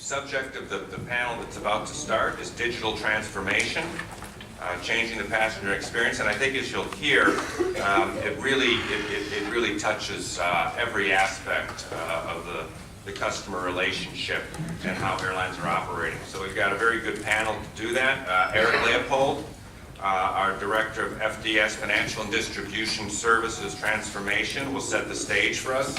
subject of the panel that's about to start is digital transformation, changing the passenger experience. And I think, as you'll hear, it really touches every aspect of the customer relationship and how airlines are operating. So we've got a very good panel to do that. Eric Leopold, our Director of FDS, Financial and Distribution Services Transformation, will set the stage for us.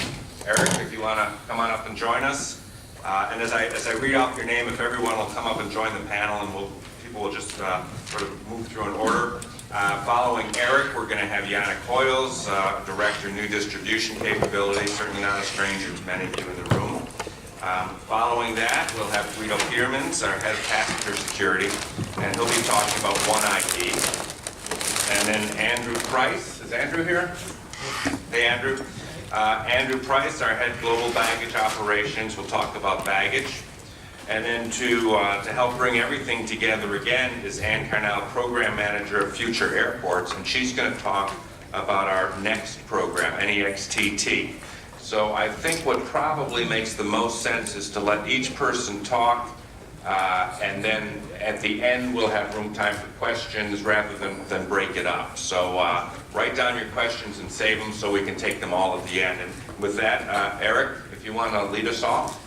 Eric, if you want to come on up and join us. And as I read off your name, if everyone will come up and join the panel, and people will just sort of move through in order. Following Eric, we're going to have Yanik Hoyles, Director, New Distribution Capability, certainly not a stranger to many of you in the room. Following that, we'll have Guido Peetermans, our Head of Passenger Security, and he'll be talking about One ID. And then Andrew Price, is Andrew here? Hey, Andrew. Andrew Price, our Head Global Baggage Operations, will talk about baggage. And then to help bring everything together again is Carnall, Program Manager of Future Airports, and she's going to talk about our next program, NEXTTI. So I think what probably makes the most sense is to let each person talk, and then at the end we'll have time for questions rather than break it up. So write down your questions and save them so we can take them all at the end. And with that, Eric, if you want to lead us off.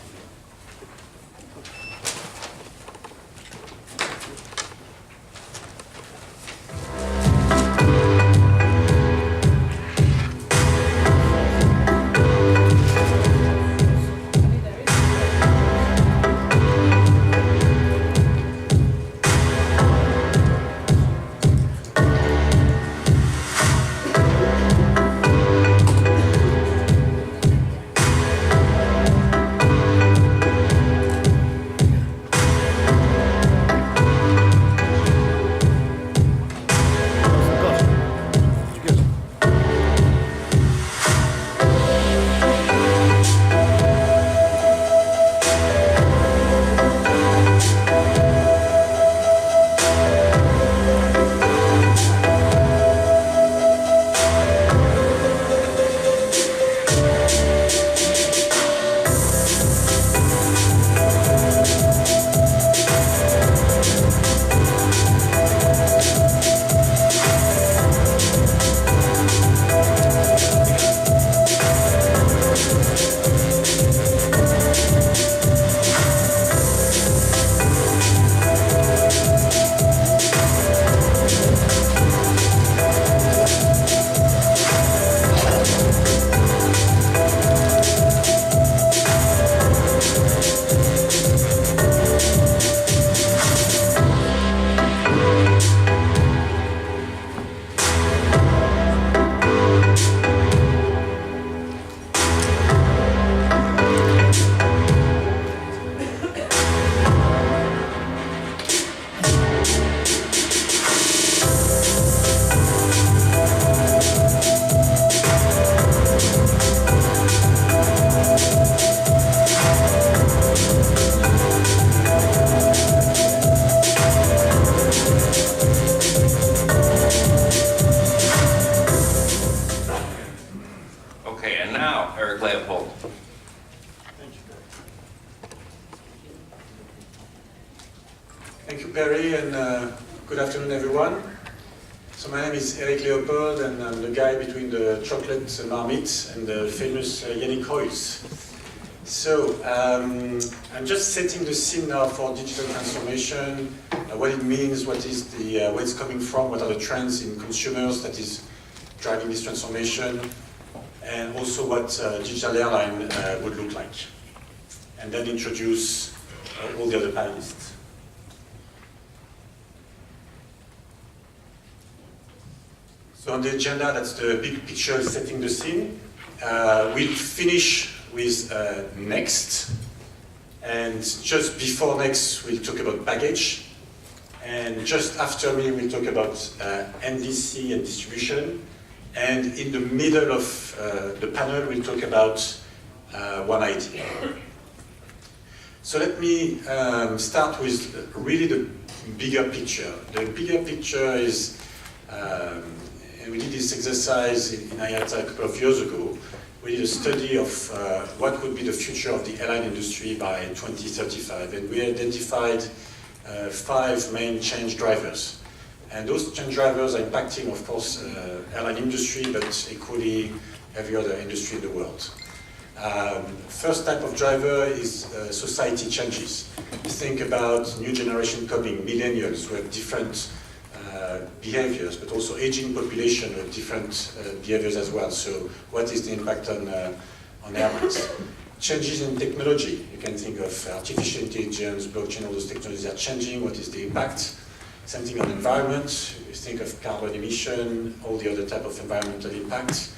Leopold. Thank you, Perry, and good afternoon, everyone. So my name is Eric Leopold, and I'm the guy between the chocolate marmite and the famous Yanik Hoyles. So I'm just setting the scene now for digital transformation, what it means, what is the where it's coming from, what are the trends in consumers that is driving this transformation, and also what digital airline would look like. And then introduce all the other panelists. So on the agenda, that's the big picture setting the scene. We'll finish with Next, and just before Next, we'll talk about baggage. And just after me, we'll talk about NDC and distribution. And in the middle of the panel, we'll talk about One ID. So let me start with really the bigger picture. The bigger picture is, and we did this exercise in IATA a couple of years ago, we did a study of what would be the future of the airline industry by 2035, and we identified 5 main change drivers. And those change drivers are impacting, of course, airline industry, but equally every other industry in the world. First type of driver is society changes. Think about new generation coming, millennials, who have different behaviors, but also aging population with different behaviors as well. So what is the impact on airlines? Changes in technology. You can think of artificial intelligence, blockchain, all those technologies are changing. What is the impact? Same thing on environment. You think of carbon emission, all the other type of environmental impacts.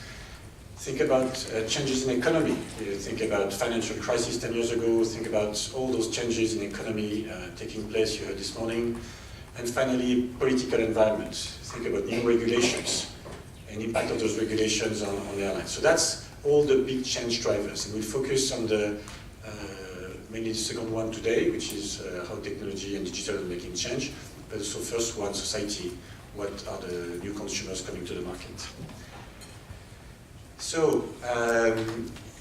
Think about changes in economy. You think about financial crisis 10 years ago. Think about all those changes in economy taking place, you heard this morning. And finally, political environment. Think about new regulations and impact of those regulations on airlines. So that's all the big change drivers. And we'll focus on the mainly the second one today, which is how technology and digital are making change. But also first one, society. What are the new consumers coming to the market? So,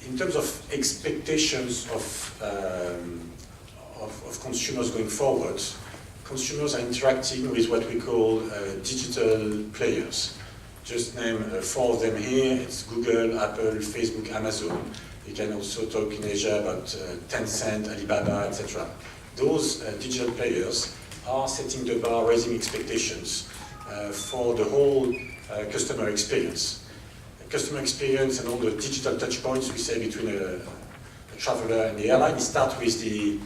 in terms of expectations of consumers going forward, consumers are interacting with what we call digital players. Just name 4 of them here. It's Google, Apple, Facebook, Amazon. You can also talk in Asia about Tencent, Alibaba, etc. Those digital players are setting the bar, raising expectations for the whole customer experience. Customer experience and all the digital touch points we say between a traveler and the airline. Start with the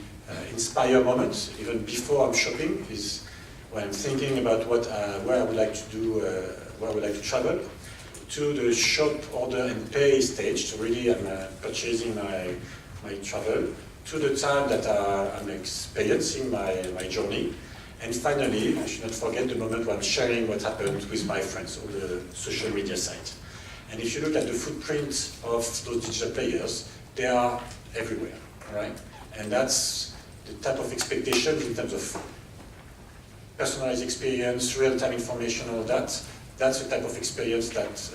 inspire moment, even before I'm shopping, is when I'm thinking about where I would like to do, where I would like to travel, to the shop, order and pay stage. So really I'm purchasing my travel, to the time that I'm experiencing my journey. And finally, I should not forget the moment where I'm sharing what happened with my friends, or the social media site. And if you look at the footprint of those digital players, they are everywhere, right? And that's the type of expectations in terms of personalized experience, real-time information, all that. That's the type of experience that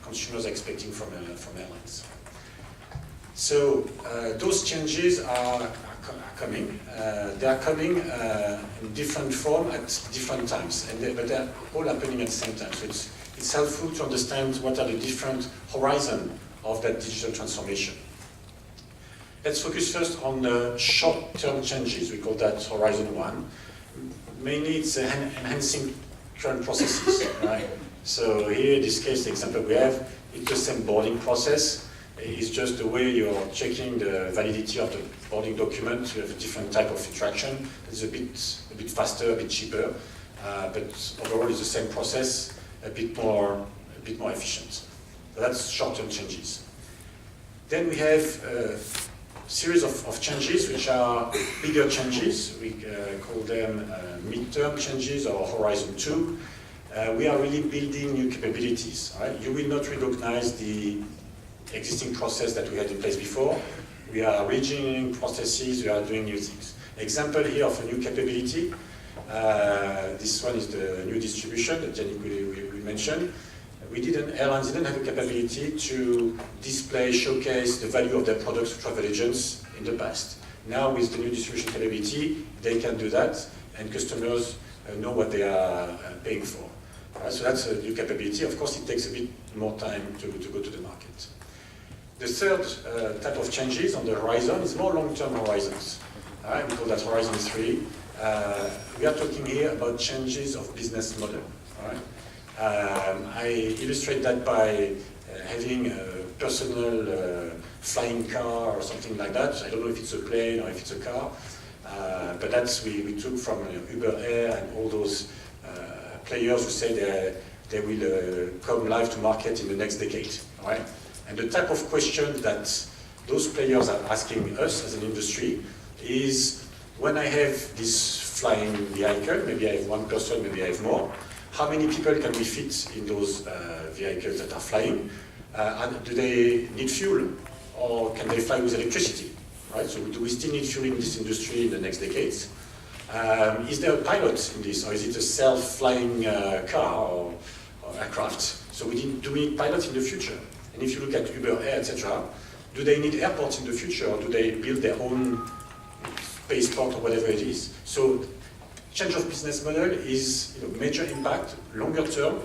consumers are expecting from airlines. So those changes are coming. They are coming in different form at different times, but they're all happening at the same time. So it's helpful to understand what are the different horizons of that digital transformation. Let's focus first on the short-term changes. We call that Horizon 1. Mainly it's enhancing current processes, right? So here, in this case, the example we have, it's the same boarding process. It's just the way you're checking the validity of the boarding document. You have a different type of interaction. It's a bit faster, a bit cheaper, but overall it's the same process, a bit more efficient. So that's short-term changes. Then we have a series of changes which are bigger changes. We call them mid-term changes or Horizon 2. We are really building new capabilities. Right? You will not recognize the existing process that we had in place before. We are reengineering processes, we are doing new things. Example here of a new capability. This one is the new distribution that Yanik we mentioned. Airlines didn't have a capability to display, showcase the value of their products to travel agents in the past. Now with the new distribution capability, they can do that, and customers know what they are paying for. So that's a new capability. Of course, it takes a bit more time to go to the market. The third type of changes on the horizon is more long-term horizons. We call that Horizon 3. We are talking here about changes of business model. I illustrate that by having a personal flying car or something like that. I don't know if it's a plane or if it's a car, but that's we took from Uber Air and all those players who say they will come live to market in the next decade. Right? And the type of question that those players are asking us as an industry is, when I have this flying vehicle, maybe I have one person, maybe I have more, how many people can we fit in those vehicles that are flying? And do they need fuel, or can they fly with electricity? Right? So do we still need fuel in this industry in the next decades? Is there a pilot in this, or is it a self-flying car or aircraft? So do we need pilots in the future? And if you look at Uber Air, etc., do they need airports in the future, or do they build their own spaceport or whatever it is? So change of business model is major impact, longer term,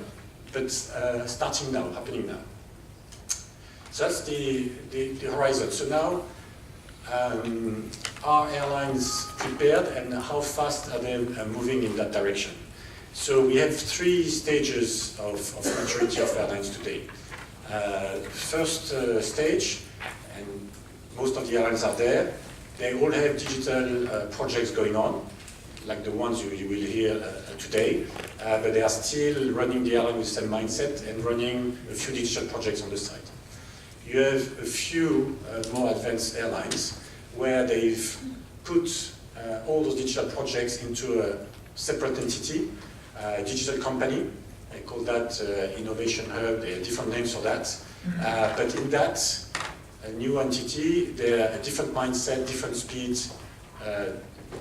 but starting now, happening now. So that's the horizon. So now, are airlines prepared, and how fast are they moving in that direction? So we have 3 stages of maturity of airlines today. First stage, and most of the airlines are there, they all have digital projects going on, like the ones you will hear today, but they are still running the airline with the same mindset and running a few digital projects on the side. You have a few more advanced airlines where they've put all those digital projects into a separate entity, a digital company. They call that Innovation Hub. There are different names for that. But in that new entity, there are a different mindset, different speed,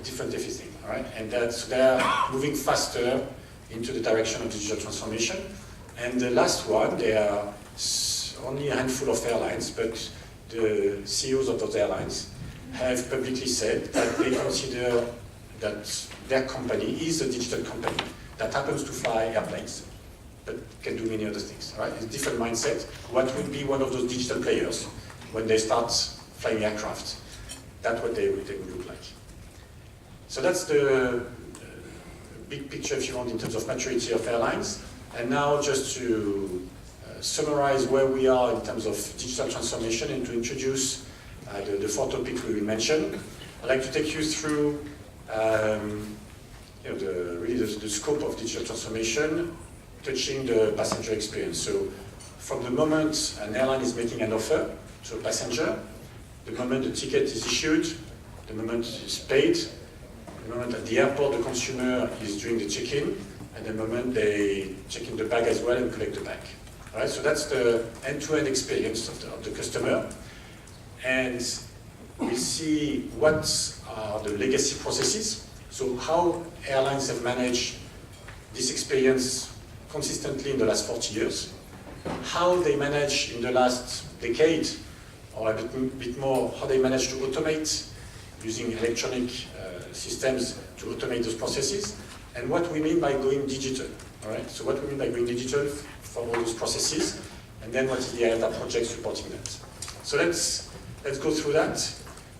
different everything. All right? And so they are moving faster into the direction of digital transformation. And the last one, there are only a handful of airlines, but the CEOs of those airlines have publicly said that they consider that their company is a digital company that happens to fly airplanes, but can do many other things. Right? It's a different mindset. What would be one of those digital players when they start flying aircraft? That's what they would look like. So that's the big picture, if you want, in terms of maturity of airlines. And now just to summarize where we are in terms of digital transformation and to introduce the 4 topics we will mention, I'd like to take you through the scope of digital transformation, touching the passenger experience. So from the moment an airline is making an offer to a passenger, the moment the ticket is issued, the moment it's paid, the moment at the airport the consumer is doing the check-in, and the moment they check in the bag as well and collect the bag. All right, so that's the end-to-end experience of the customer. And we see what are the legacy processes. So how airlines have managed this experience consistently in the last 40 years, how they manage in the last decade, or a bit more, how they manage to automate using electronic systems to automate those processes, and what we mean by going digital. All right, so what we mean by going digital for all those processes, and then what is the IATA project supporting that. So let's go through that.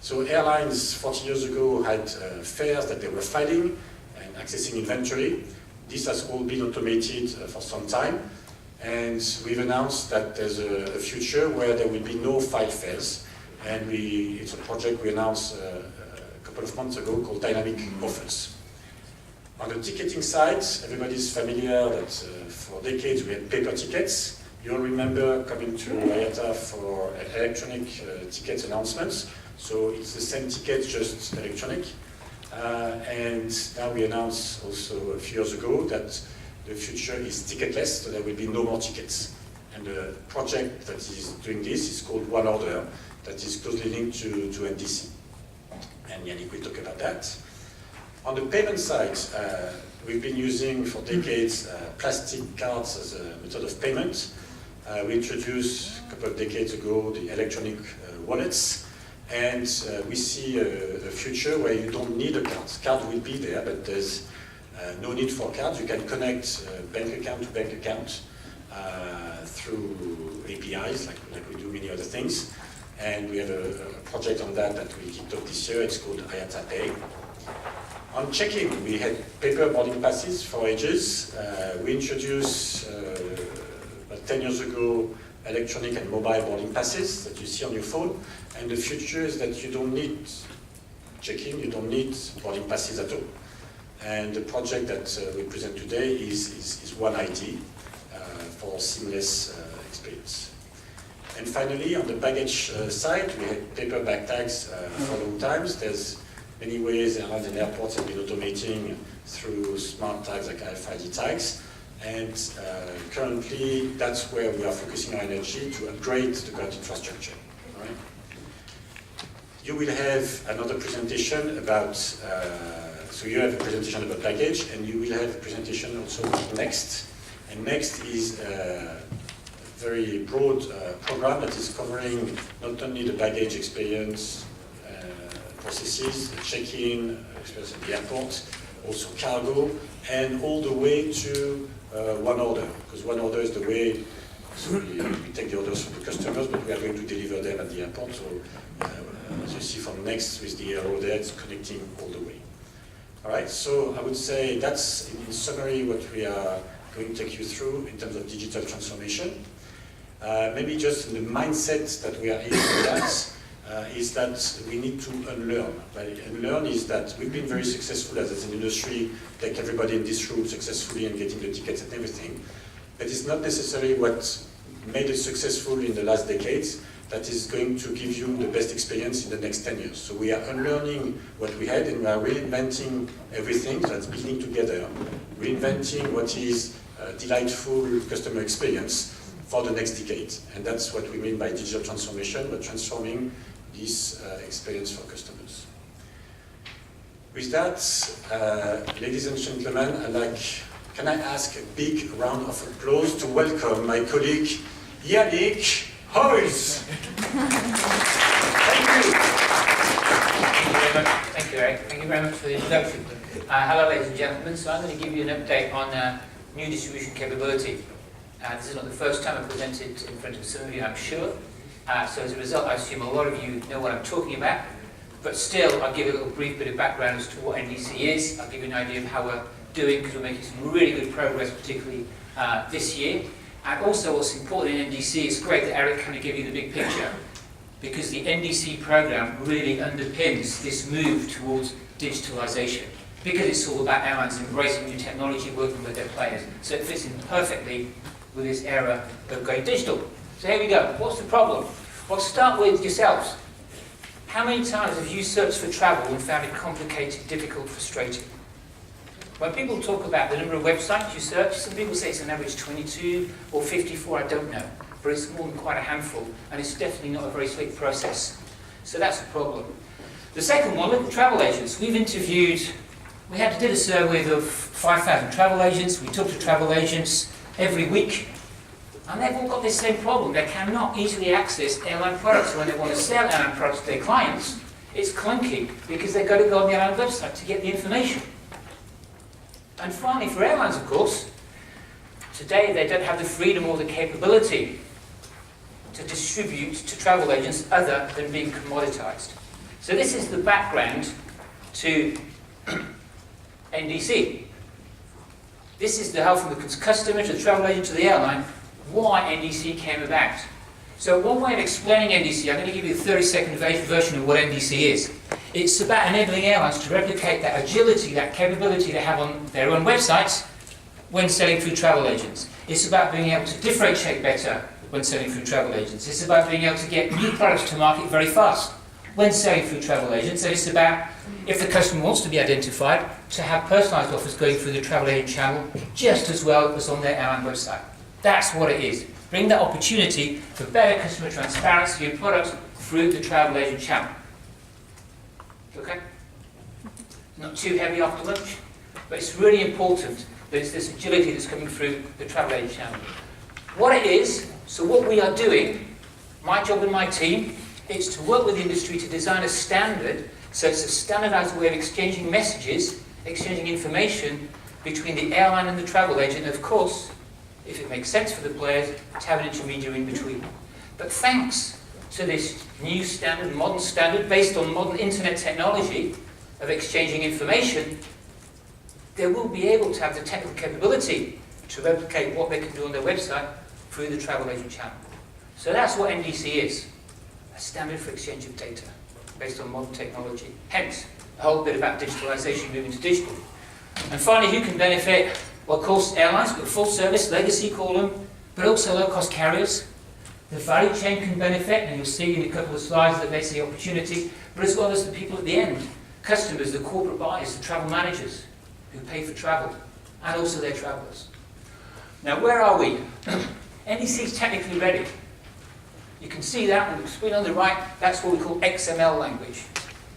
So airlines 40 years ago had fares that they were filing and accessing inventory. This has all been automated for some time, and we've announced that there's a future where there will be no file fares, and it's a project we announced a couple of months ago called Dynamic Offers. On the ticketing side, everybody's familiar that for decades we had paper tickets. You all remember coming to IATA for electronic ticket announcements. So it's the same ticket, just electronic. And now we announced also a few years ago that the future is ticketless, so there will be no more tickets. And the project that is doing this is called One Order, that is closely linked to NDC. And Yanik will talk about that. On the payment side, we've been using for decades plastic cards as a method of payment. We introduced a couple of decades ago the electronic wallets, and we see a future where you don't need a card. Card will be there, but there's no need for cards. You can connect bank account to bank account through APIs, like we do many other things. And we have a project on that we kicked off this year. It's called IATA Pay. On check-in, we had paper boarding passes for ages. We introduced, about 10 years ago, electronic and mobile boarding passes that you see on your phone. And the future is that you don't need check-in, you don't need boarding passes at all. And the project that we present today is One ID for seamless experience. And finally, on the baggage side, we had paper bag tags for long times. There's many ways airlines and airports have been automating through smart tags like RFID tags. And currently, that's where we are focusing our energy to upgrade the current infrastructure. Right? You will have another presentation about, so you have a presentation about baggage, and you will have a presentation also about Next. And Next is a very broad program that is covering not only the baggage experience processes, the check-in experience at the airport, also cargo, and all the way to one order, because one order is the way, so we take the orders from the customers, but we are going to deliver them at the airport. So as you see from Next with the arrow there, it's connecting all the way. All right, so I would say that's in summary what we are going to take you through in terms of digital transformation. Maybe just the mindset that we are aiming at is that we need to unlearn. Right? Unlearn is that we've been very successful as an industry, take everybody in this room successfully and getting the tickets and everything. But it's not necessarily what made us successful in the last decades that is going to give you the best experience in the next 10 years. So we are unlearning what we had and we are reinventing everything that's building together, reinventing what is a delightful customer experience for the next decade. And that's what we mean by digital transformation. We're transforming this experience for customers. With that, ladies and gentlemen, can I ask a big round of applause to welcome my colleague Yanik Hoyles. Thank you. Thank you, Eric. Thank you very much for the introduction. Hello, ladies and gentlemen. So I'm going to give you an update on new distribution capability. This is not the first time I've presented in front of some of you, I'm sure. So as a result, I assume a lot of you know what I'm talking about. But still, I'll give a little brief bit of background as to what NDC is. I'll give you an idea of how we're doing, because we're making some really good progress, particularly this year. And also, what's important in NDC, it's great that Eric kind of gave you the big picture, because the NDC program really underpins this move towards digitalization, because it's all about airlines embracing new technology, working with their players. So it fits in perfectly with this era of going digital. So here we go. What's the problem? Well, start with yourselves. How many times have you searched for travel and found it complicated, difficult, frustrating? When people talk about the number of websites you search, some people say it's an average 22 or 54, I don't know. But it's more than quite a handful, and it's definitely not a very slick process. So that's a problem. The second one, look at travel agents. We did a survey of 5,000 travel agents. We talked to travel agents every week, and they've all got this same problem. They cannot easily access airline products. When they want to sell airline products to their clients, it's clunky, because they've got to go on the airline website to get the information. And finally, for airlines, of course, today they don't have the freedom or the capability to distribute to travel agents other than being commoditized. So this is the background to NDC. This is the help from the customer to the travel agent to the airline, why NDC came about. So one way of explaining NDC, I'm going to give you a 30-second version of what NDC is. It's about enabling airlines to replicate that agility, that capability they have on their own websites when selling through travel agents. It's about being able to differentiate better when selling through travel agents. It's about being able to get new products to market very fast when selling through travel agents. And it's about, if the customer wants to be identified, to have personalised offers going through the travel agent channel just as well as on their airline website. That's what it is. Bring that opportunity for better customer transparency in products through the travel agent channel. Okay? Not too heavy after lunch, but it's really important that it's this agility that's coming through the travel agent channel. What it is, so what we are doing, my job and my team, is to work with the industry to design a standard, so it's a standardized way of exchanging messages, exchanging information between the airline and the travel agent, and of course, if it makes sense for the players, to have an intermediary in between. But thanks to this new standard, modern standard, based on modern internet technology of exchanging information, they will be able to have the technical capability to replicate what they can do on their website through the travel agent channel. So that's what NDC is, a standard for exchange of data based on modern technology. Hence, a whole bit about digitalization moving to digital. And finally, who can benefit? Well, of course, airlines, but full service, legacy call them, but also low-cost carriers. The value chain can benefit, and you'll see in a couple of slides that they see opportunity, but as well as the people at the end, customers, the corporate buyers, the travel managers who pay for travel, and also their travellers. Now, where are we? NDC is technically ready. You can see that on the screen on the right. That's what we call XML language.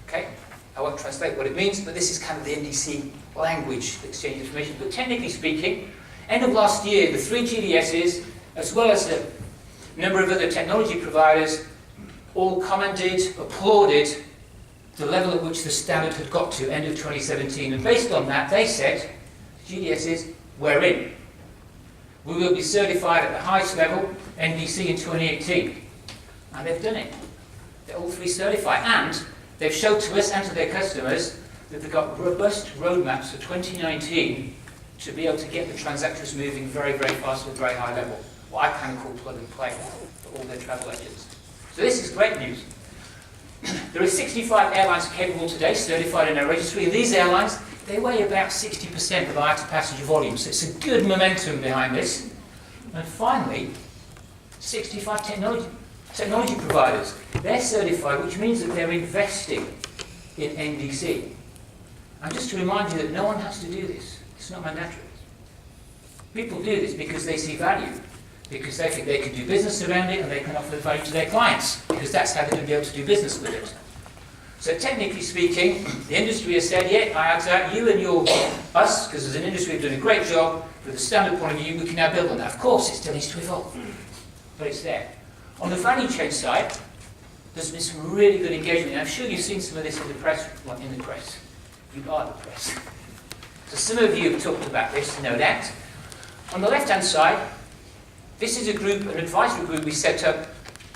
Okay? I won't translate what it means, but this is kind of the NDC language, exchange information. But technically speaking, end of last year, the 3 GDSs, as well as the A number of other technology providers all commented, applauded the level at which the standard had got to end of 2017. And based on that, they said, GDSs, we're in. We will be certified at the highest level, NDC, in 2018. And they've done it. They're all three certified. And they've showed to us and to their customers that they've got robust roadmaps for 2019 to be able to get the transactions moving very, very fast at a very high level. What I kind of call plug and play for all their travel agents. So this is great news. There are 65 airlines capable today, certified in our registry, and these airlines, they weigh about 60% of IATA passenger volume, so it's a good momentum behind this. And finally, 65 technology providers. They're certified, which means that they're investing in NDC. And just to remind you that no one has to do this. It's not mandatory. People do this because they see value, because they think they can do business around it and they can offer value to their clients, because that's how they're going to be able to do business with it. So technically speaking, the industry has said, yeah, IATA, you and us, because as an industry we've done a great job, from the standard point of view, we can now build on that. Of course, it still needs to evolve, but it's there. On the value chain side, there's been some really good engagement, and I'm sure you've seen some of this in the press. Well, in the press. You are the press. So some of you have talked about this, no doubt. On the left-hand side, this is a group, an advisory group we set up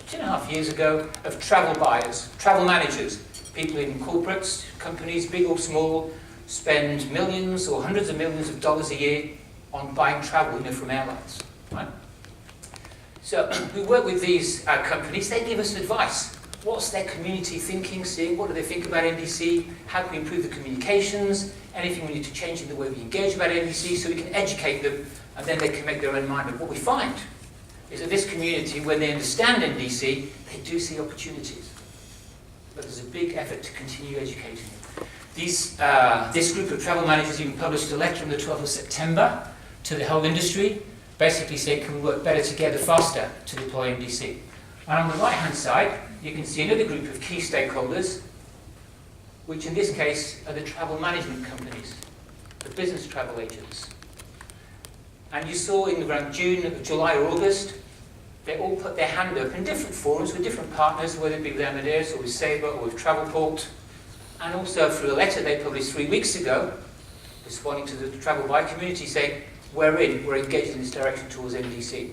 2.5 years ago of travel buyers, travel managers, people in corporates, companies, big or small, spend millions or hundreds of millions of dollars a year on buying travel, from airlines. Right? So we work with these companies. They give us advice. What's their community thinking, seeing? What do they think about NDC? How can we improve the communications? Anything we need to change in the way we engage about NDC so we can educate them, and then they can make their own mind up. What we find is that this community, when they understand NDC, they do see opportunities. But there's a big effort to continue educating them. This group of travel managers even published a letter on the 12th of September to the whole industry, basically saying, can we work better together, faster, to deploy NDC? And on the right-hand side, you can see another group of key stakeholders, which in this case are the travel management companies, the business travel agents. And you saw in around June, July or August, they all put their hand up in different forums with different partners, whether it be with Amadeus or with Sabre or with Travelport, and also through a letter they published 3 weeks ago, responding to the travel buy community saying, we're engaged in this direction towards NDC.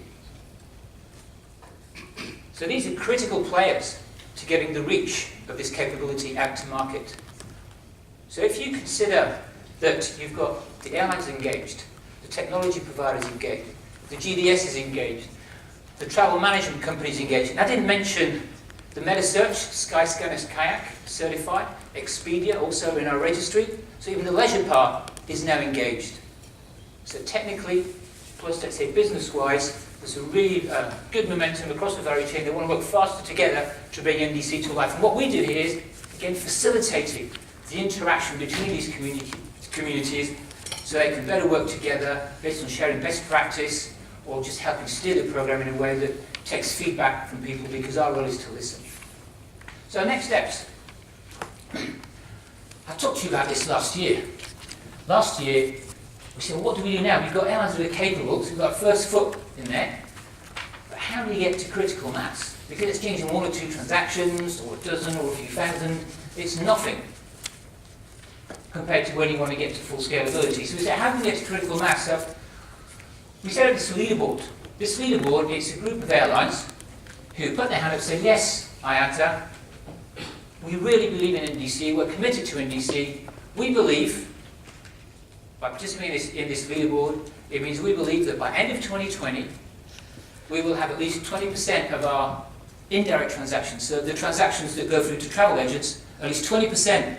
So these are critical players to getting the reach of this capability out to market. So if you consider that you've got the airlines engaged, the technology providers engaged, the GDS is engaged, the travel management companies engaged, and I didn't mention the MetaSearch, Skyscanner's Kayak certified, Expedia also in our registry, so even the leisure part is now engaged. So technically, plus let's say business-wise, there's a really good momentum across the value chain. They want to work faster together to bring NDC to life. And what we do here is, again, facilitating the interaction between these communities so they can better work together based on sharing best practice or just helping steer the program in a way that takes feedback from people, because our role is to listen. So next steps. I talked to you about this last year. Last year, we said, well, what do we do now? We've got airlines that are capable, so we've got first foot in there. But how do we get to critical mass? Because it's changing 1 or 2 transactions, or a dozen, or a few thousand. It's nothing compared to when you want to get to full scalability. So we said, how can we get to critical mass? So we set up this leaderboard. This leaderboard is a group of airlines who put their hand up and say, yes, IATA, we really believe in NDC, we're committed to NDC, we believe, by participating in this leaderboard, it means we believe that by end of 2020, we will have at least 20% of our indirect transactions, so the transactions that go through to travel agents, at least 20%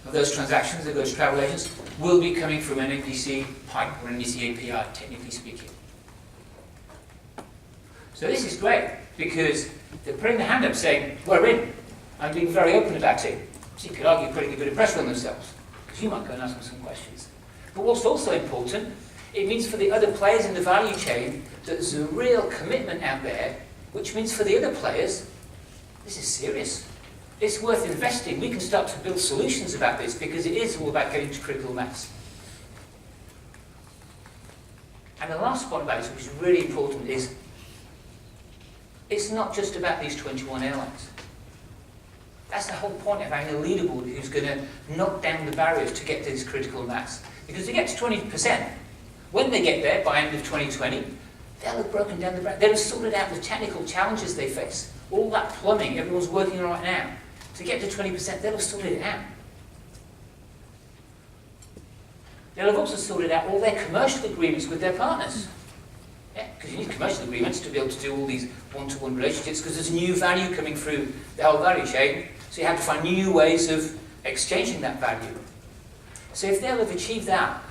of those transactions that go to travel agents will be coming from an NDC pipe or an NDC API, technically speaking. So this is great, because they're putting their hand up saying, we're in, and being very open about it. So you could argue putting a bit of pressure on themselves, because you might go and ask them some questions. But what's also important, it means for the other players in the value chain that there's a real commitment out there, which means for the other players, this is serious. It's worth investing. We can start to build solutions about this, because it is all about getting to critical mass. And the last point about this, which is really important, is it's not just about these 21 airlines. That's the whole point of having a leaderboard who's going to knock down the barriers to get to this critical mass. Because to get to 20%, when they get there by end of 2020, they'll have broken down the barriers. They'll have sorted out the technical challenges they face. All that plumbing everyone's working on right now. To get to 20%, they'll have sorted it out. They'll have also sorted out all their commercial agreements with their partners. Yeah, because you need commercial agreements to be able to do all these one-to-one relationships, because there's new value coming through the whole value chain, so you have to find new ways of exchanging that value. So if they'll have achieved that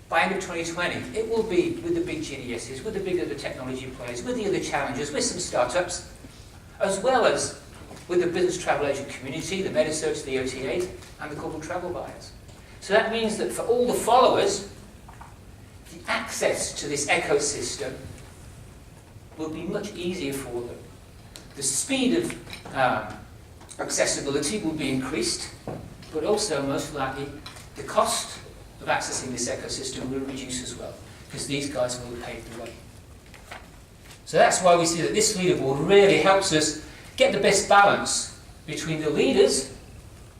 by end of 2020, it will be with the big GDSs, with the big other technology players, with the other challengers, with some startups, as well as with the business travel agent community, the metasearch, the OTAs, and the corporate travel buyers. So that means that for all the followers, the access to this ecosystem will be much easier for them. The speed of accessibility will be increased, but also most likely the cost of accessing this ecosystem will reduce as well, because these guys will pave the way. So that's why we see that this leaderboard really helps us get the best balance between the leaders,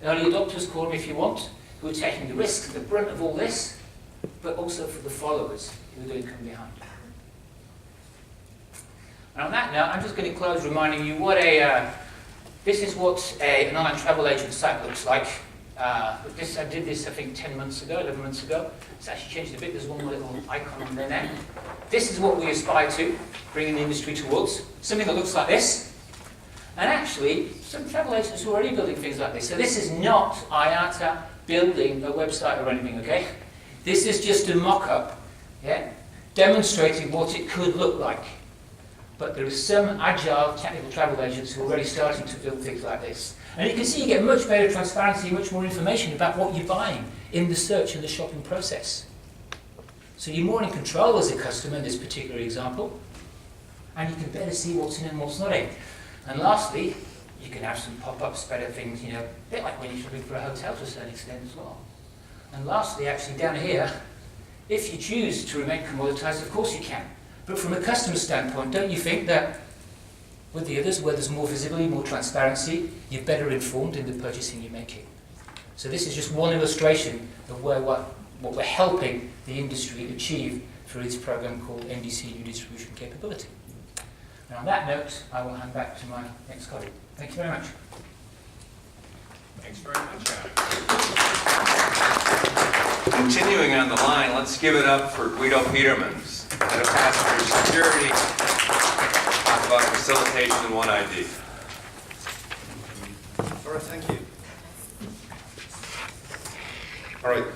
early adopters, call them if you want, who are taking the risk, the brunt of all this, but also for the followers who are going to come behind. And on that note, I'm just going to close reminding you what this is what an online travel agent site looks like. I did this, I think, 10 months ago, 11 months ago. It's actually changed a bit. There's one little icon on there now. This is what we aspire to, bringing the industry towards. Something that looks like this. And actually, some travel agents are already building things like this. So this is not IATA building a website or anything, okay? This is just a mock-up, yeah, demonstrating what it could look like. But there are some agile technical travel agents who are already starting to build things like this. And you can see you get much better transparency, much more information about what you're buying in the search and the shopping process. So you're more in control as a customer in this particular example, and you can better see what's in and what's not in. And lastly, you can have some pop-ups, better things, you know, a bit like when you're shopping for a hotel to a certain extent as well. And lastly, actually down here, if you choose to remain commoditized, of course you can. But from a customer standpoint, don't you think that with the others, where there's more visibility, more transparency, you're better informed in the purchasing you're making? So this is just one illustration of what we're helping the industry achieve through this program called NDC New Distribution Capability. And on that note, I will hand back to my next colleague. Thank you very much. Thanks very much, Yanik. Continuing on the line, let's give it up for Guido Peetermans, Head of Passenger Security. Talk about facilitation and One ID. All right, thank you. All right.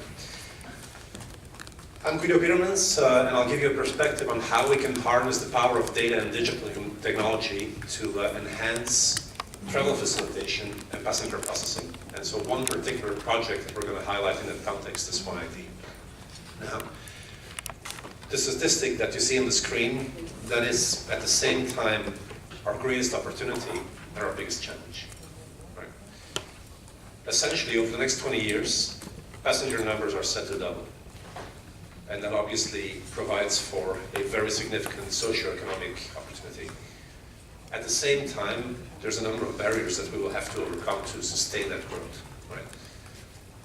I'm Guido Peetermans, and I'll give you a perspective on how we can harness the power of data and digital technology to enhance travel facilitation and passenger processing. And so one particular project that we're going to highlight in that context is One ID. Now, the statistic that you see on the screen, that is at the same time our greatest opportunity and our biggest challenge. Right? Essentially, over the next 20 years, passenger numbers are set to double. And that obviously provides for a very significant socio-economic opportunity. At the same time, there's a number of barriers that we will have to overcome to sustain that growth. Right?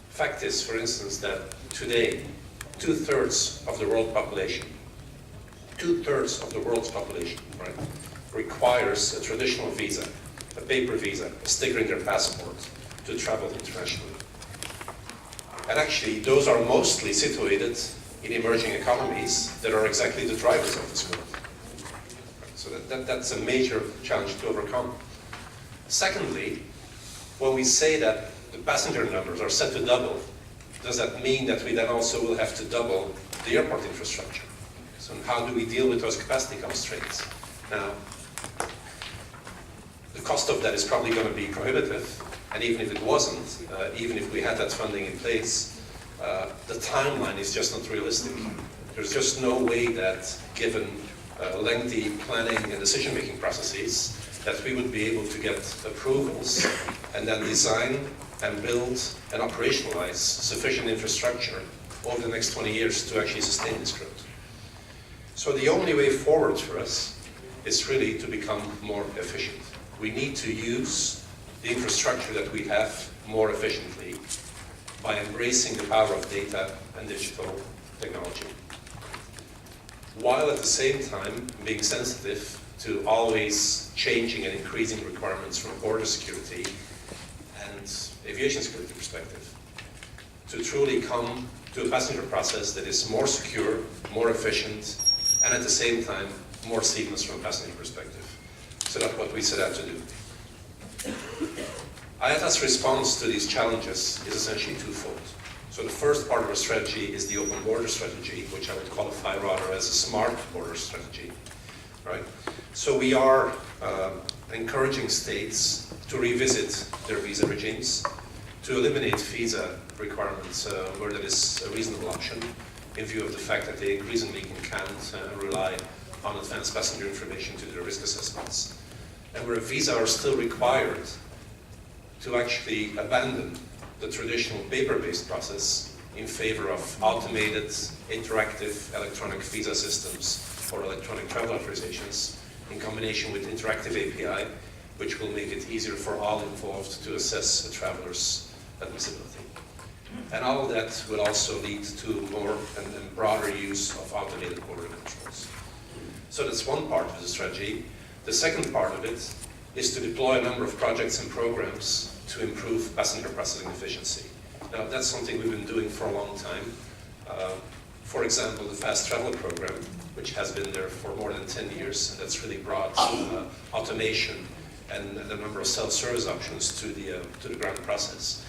Fact is, for instance, that today, 2/3 of the world population, 2/3 of the world's population, right, requires a traditional visa, a paper visa, a sticker in their passport to travel internationally. And actually, those are mostly situated in emerging economies that are exactly the drivers of this growth. So that's a major challenge to overcome. Secondly, when we say that the passenger numbers are set to double, does that mean that we then also will have to double the airport infrastructure? So how do we deal with those capacity constraints? Now, the cost of that is probably going to be prohibitive, and even if it wasn't, even if we had that funding in place, the timeline is just not realistic. There's just no way that, given lengthy planning and decision-making processes, that we would be able to get approvals and then design and build and operationalize sufficient infrastructure over the next 20 years to actually sustain this growth. So the only way forward for us is really to become more efficient. We need to use the infrastructure that we have more efficiently by embracing the power of data and digital technology, while at the same time being sensitive to always changing and increasing requirements from border security and aviation security perspective, to truly come to a passenger process that is more secure, more efficient, and at the same time more seamless from a passenger perspective. So that's what we set out to do. IATA's response to these challenges is essentially twofold. So the first part of our strategy is the open border strategy, which I would qualify rather as a smart border strategy, right? So we are encouraging states to revisit their visa regimes, to eliminate visa requirements where that is a reasonable option, in view of the fact that they increasingly can't rely on advanced passenger information to do their risk assessments. And where visa are still required, to actually abandon the traditional paper-based process in favor of automated, interactive electronic visa systems for electronic travel authorizations in combination with interactive API, which will make it easier for all involved to assess a traveler's admissibility. And all of that will also lead to more and broader use of automated border controls. So that's one part of the strategy. The second part of it is to deploy a number of projects and programs to improve passenger processing efficiency. Now, that's something we've been doing for a long time. For example, the Fast Travel program, which has been there for more than 10 years, and that's really brought automation and a number of self-service options to the ground process.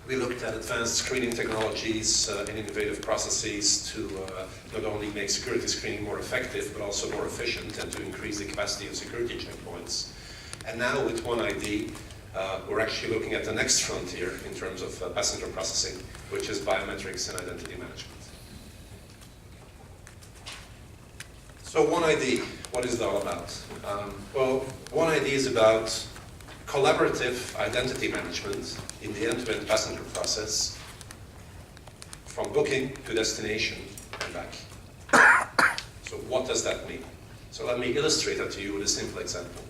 We looked at advanced screening technologies and innovative processes to not only make security screening more effective, but also more efficient, and to increase the capacity of security checkpoints. And now with OneID, we're actually looking at the next frontier in terms of passenger processing, which is biometrics and identity management. So OneID, what is it all about? Well, OneID is about collaborative identity management in the end-to-end passenger process, from booking to destination and back. So what does that mean? So let me illustrate that to you with a simple example.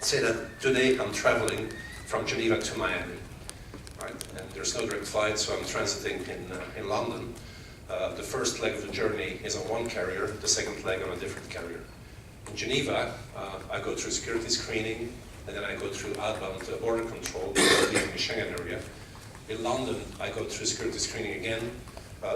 Say that today I'm traveling from Geneva to Miami, right? And there's no direct flight, so I'm transiting in London. The first leg of the journey is on one carrier, the second leg on a different carrier. In Geneva, I go through security screening, and then I go through outbound border control, leaving the Schengen area. In London, I go through security screening again.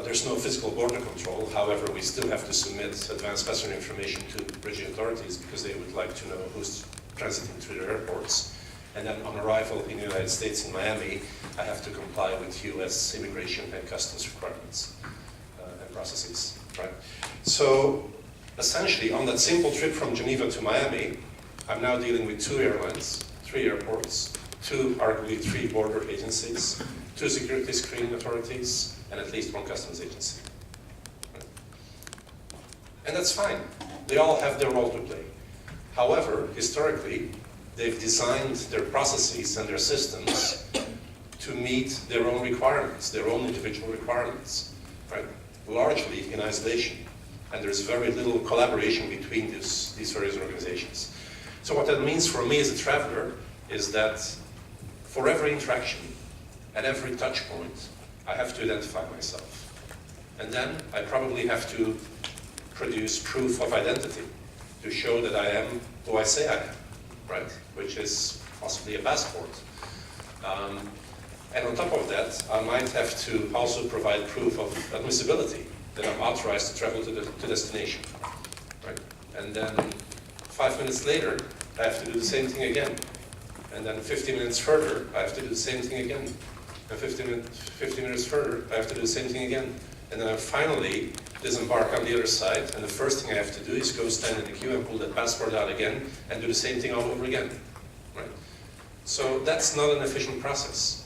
There's no physical border control. However, we still have to submit advanced passenger information to British authorities because they would like to know who's transiting through their airports. And then on arrival in the United States in Miami, I have to comply with US immigration and customs requirements and processes, right? So essentially, on that simple trip from Geneva to Miami, I'm now dealing with 2 airlines, 3 airports, arguably 3 border agencies, 2 security screening authorities, and at least 1 customs agency. Right? And that's fine. They all have their role to play. However, historically, they've designed their processes and their systems to meet their own requirements, their own individual requirements, right? Largely in isolation. And there's very little collaboration between these various organizations. So what that means for me as a traveler is that for every interaction, at every touch point, I have to identify myself. And then I probably have to produce proof of identity to show that I am who I say I am, right? Which is possibly a passport. And on top of that, I might have to also provide proof of admissibility, that I'm authorized to travel to destination, right? And then 5 minutes later, I have to do the same thing again. And then 50 minutes further, I have to do the same thing again. And 50 minutes further, I have to do the same thing again. And then I finally disembark on the other side, and the first thing I have to do is go stand in the queue and pull that passport out again and do the same thing all over again, right? So that's not an efficient process.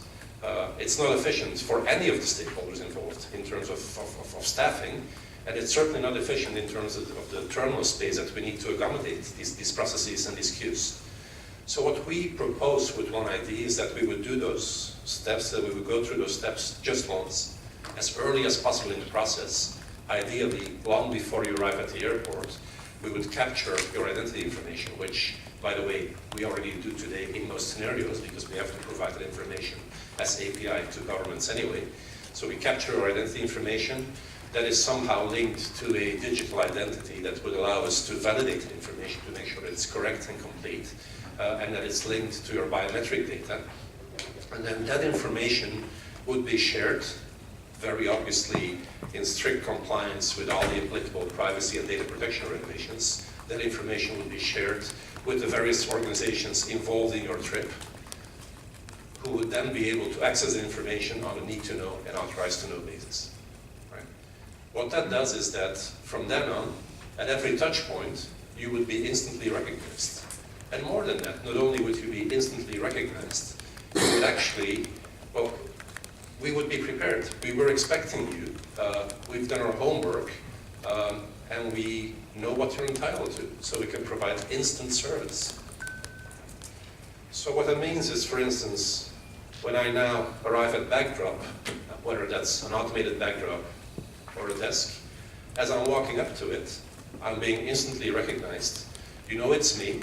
It's not efficient for any of the stakeholders involved in terms of staffing, and it's certainly not efficient in terms of the terminal space that we need to accommodate these processes and these queues. So what we propose with OneID is that we would do those steps, that we would go through those steps just once, as early as possible in the process, ideally long before you arrive at the airport, we would capture your identity information, which, by the way, we already do today in most scenarios because we have to provide that information as API to governments anyway. So we capture your identity information that is somehow linked to a digital identity that would allow us to validate the information to make sure that it's correct and complete, and that it's linked to your biometric data. And then that information would be shared, very obviously in strict compliance with all the applicable privacy and data protection regulations. That information would be shared with the various organizations involved in your trip, who would then be able to access the information on a need-to-know and authorized-to-know basis. Right? What that does is that from then on, at every touch point, you would be instantly recognized. And more than that, not only would you be instantly recognized, you would actually, well, we would be prepared. We were expecting you. We've done our homework, and we know what you're entitled to, so we can provide instant service. So what that means is, for instance, when I now arrive at bag drop, whether that's an automated bag drop or a desk, as I'm walking up to it, I'm being instantly recognized. You know it's me.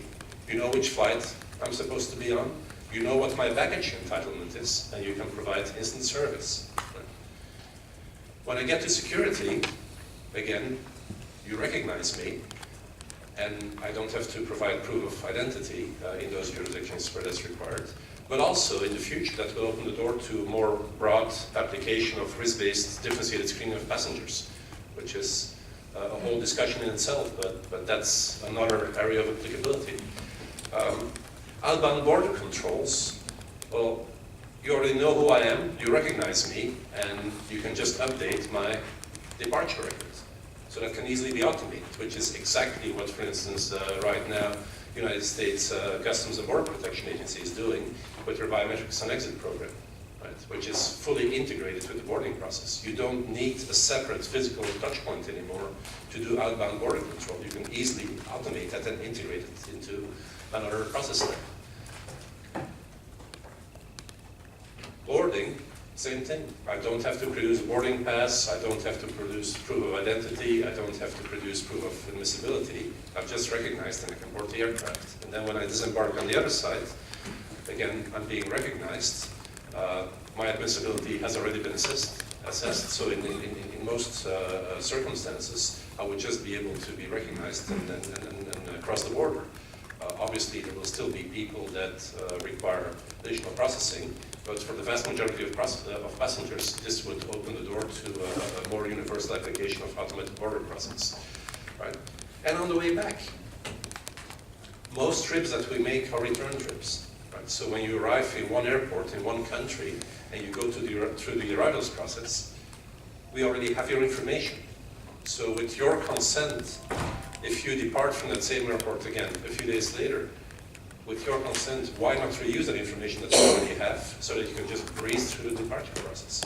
You know which flight I'm supposed to be on. You know what my baggage entitlement is, and you can provide instant service. When I get to security, again, you recognize me, and I don't have to provide proof of identity in those jurisdictions where that's required. But also, in the future, that will open the door to more broad application of risk-based differentiated screening of passengers, which is a whole discussion in itself, but that's another area of applicability. Outbound border controls, well, you already know who I am, you recognize me, and you can just update my departure record. So that can easily be automated, which is exactly what, for instance, right now, United States Customs and Border Protection Agency is doing with their biometrics on exit program, right? Which is fully integrated with the boarding process. You don't need a separate physical touch point anymore to do outbound border control. You can easily automate that and integrate it into another process step. Boarding, same thing. I don't have to produce a boarding pass. I don't have to produce proof of identity. I don't have to produce proof of admissibility. I've just recognized and I can board the aircraft. And then when I disembark on the other side, again, I'm being recognized. My admissibility has already been assessed. So in most circumstances, I would just be able to be recognized and cross the border. Obviously, there will still be people that require additional processing, but for the vast majority of passengers, this would open the door to a more universal application of automated border process. Right? And on the way back, most trips that we make are return trips. Right? So when you arrive in one airport in one country and you go through the arrivals process, we already have your information. So with your consent, if you depart from that same airport again a few days later, with your consent, why not reuse that information that you already have so that you can just breeze through the departure process?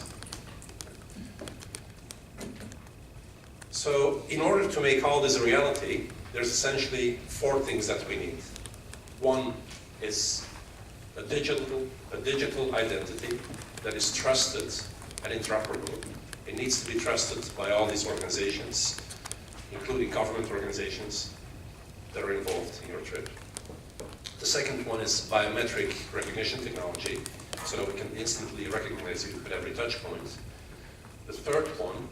So in order to make all this a reality, there's essentially 4 things that we need. One is a digital identity that is trusted and interoperable. It needs to be trusted by all these organizations, including government organizations that are involved in your trip. The second one is biometric recognition technology, so that we can instantly recognize you at every touch point. The third one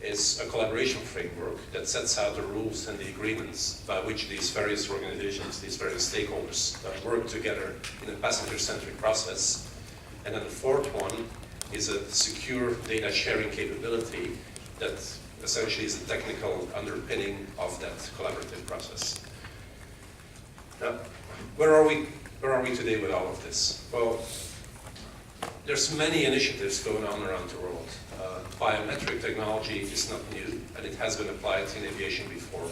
is a collaboration framework that sets out the rules and the agreements by which these various organizations, these various stakeholders work together in a passenger-centric process. And then the fourth one is a secure data sharing capability that essentially is the technical underpinning of that collaborative process. Now, where are we today with all of this? Well, there's many initiatives going on around the world. Biometric technology is not new, and it has been applied in aviation before.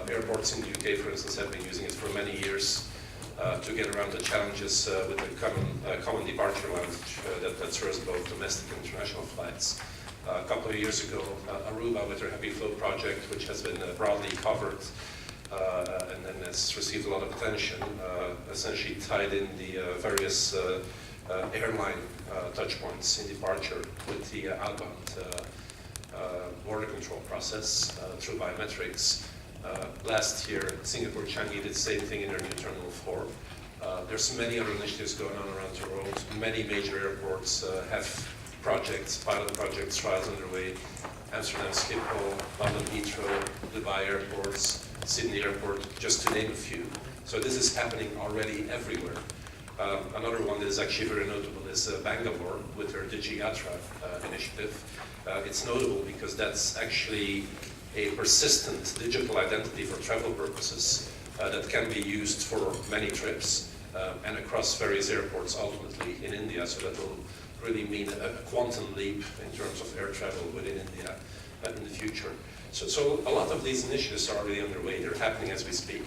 Airports in the UK, for instance, have been using it for many years to get around the challenges with the common departure lounge that serves both domestic and international flights. A couple of years ago, Aruba with their Happy Flow project, which has been broadly covered and has received a lot of attention, essentially tied in the various airline touch points in departure with the outbound border control process through biometrics. Last year, Singapore Changi did the same thing in their new Terminal 4. There's many other initiatives going on around the world. Many major airports have projects, pilot projects, trials underway. Amsterdam Schiphol, London Heathrow, Dubai airports, Sydney Airport, just to name a few. So this is happening already everywhere. Another one that is actually very notable is Bangalore with their DigiYatra initiative. It's notable because that's actually a persistent digital identity for travel purposes that can be used for many trips and across various airports ultimately in India. So that will really mean a quantum leap in terms of air travel within India in the future. So a lot of these initiatives are already underway. They're happening as we speak.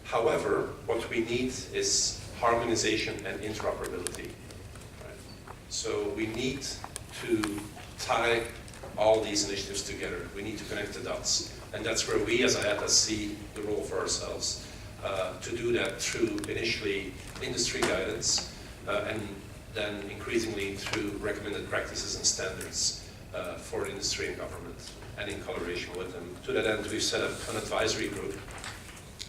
However, what we need is harmonization and interoperability. Right? So we need to tie all these initiatives together. We need to connect the dots. And that's where we as IATA see the role for ourselves to do that through initially industry guidance and then increasingly through recommended practices and standards for industry and government and in collaboration with them. To that end, we've set up an advisory group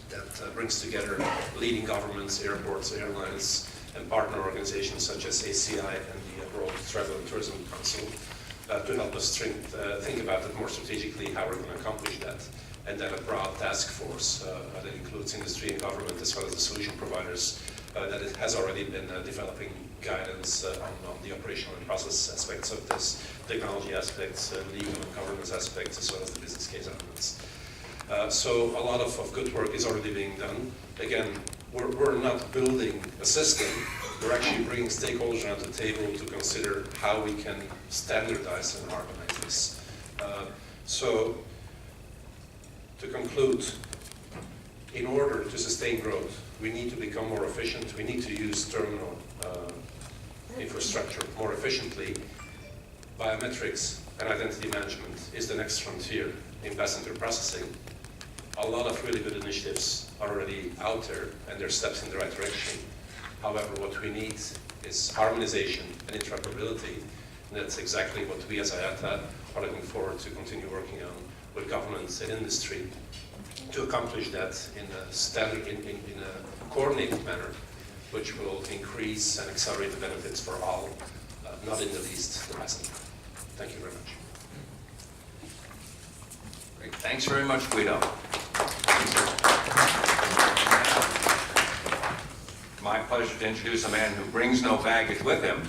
that brings together leading governments, airports, airlines, and partner organizations such as ACI and the World Travel and Tourism Council to help us think about it more strategically, how we're going to accomplish that. And then a broad task force that includes industry and government as well as the solution providers that it has already been developing guidance on the operational and process aspects of this, technology aspects, legal and governance aspects, as well as the business case elements. So a lot of good work is already being done. Again, we're not building a system, we're actually bringing stakeholders around the table to consider how we can standardize and harmonize this. So, to conclude, in order to sustain growth, we need to become more efficient, we need to use terminal infrastructure more efficiently. Biometrics and identity management is the next frontier in passenger processing. A lot of really good initiatives are already out there, and they're steps in the right direction. However, what we need is harmonization and interoperability, and that's exactly what we as IATA are looking forward to continue working on with governments and industry to accomplish that in a coordinated manner, which will increase and accelerate the benefits for all, not in the least the passenger. Thank you very much. Great. Thanks very much, Guido. My pleasure to introduce a man who brings no baggage with him,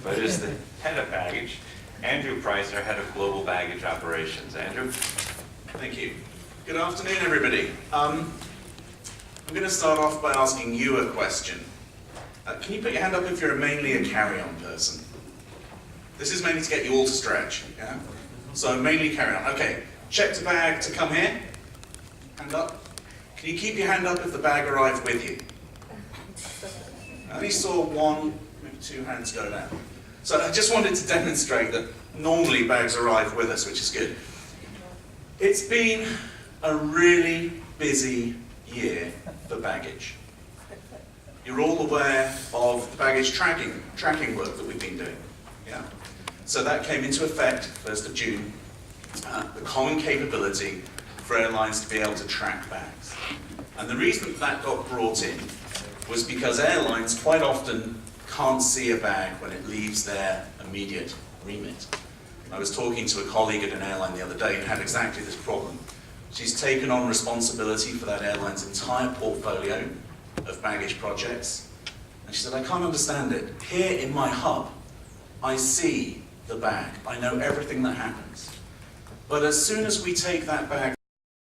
but is the head of baggage, Andrew Pricer, head of global baggage operations. Andrew? Thank you. Good afternoon, everybody. I'm going to start off by asking you a question. Can you put your hand up if you're mainly a carry-on person? This is mainly to get you all to stretch. Yeah? So mainly carry-on. Okay. Checked a bag to come here. Hand up. Can you keep your hand up if the bag arrived with you? I only saw one, maybe two hands go down. So I just wanted to demonstrate that normally bags arrive with us, which is good. It's been a really busy year for baggage. You're all aware of the baggage tracking work that we've been doing. Yeah? So that came into effect 1st of June, the common capability for airlines to be able to track bags. And the reason that got brought in was because airlines quite often can't see a bag when it leaves their immediate remit. I was talking to a colleague at an airline the other day who had exactly this problem. She's taken on responsibility for that airline's entire portfolio of baggage projects. And she said, I can't understand it. Here in my hub, I see the bag. I know everything that happens. But as soon as we take that bag